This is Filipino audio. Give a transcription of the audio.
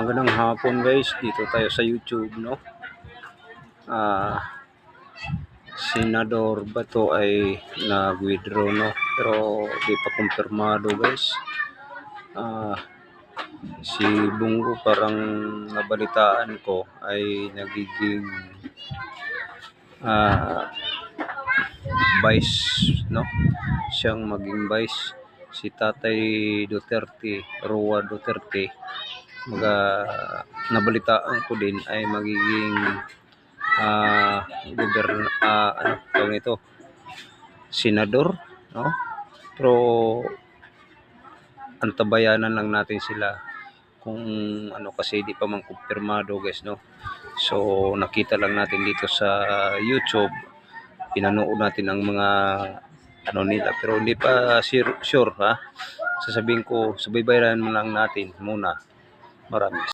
Magandang hapon guys, dito tayo sa YouTube, no? Senador Bato ay nag-withdraw, no? Pero di pa kumpirmado guys. Si Bungo parang nabalitaan ko ay nagiging vice, no? Siyang maging vice. Si Tatay Duterte, Roa Duterte, nabalitaan ko din ay magiging senador, no? Pero antabayanan lang natin sila kung ano, kasi di pa man kumpirmado guys, no? So nakita lang natin dito sa YouTube, pinanood natin ang mga ano nila, pero hindi pa sure ha. Sasabihin ko, subaybayan lang natin muna. Maraming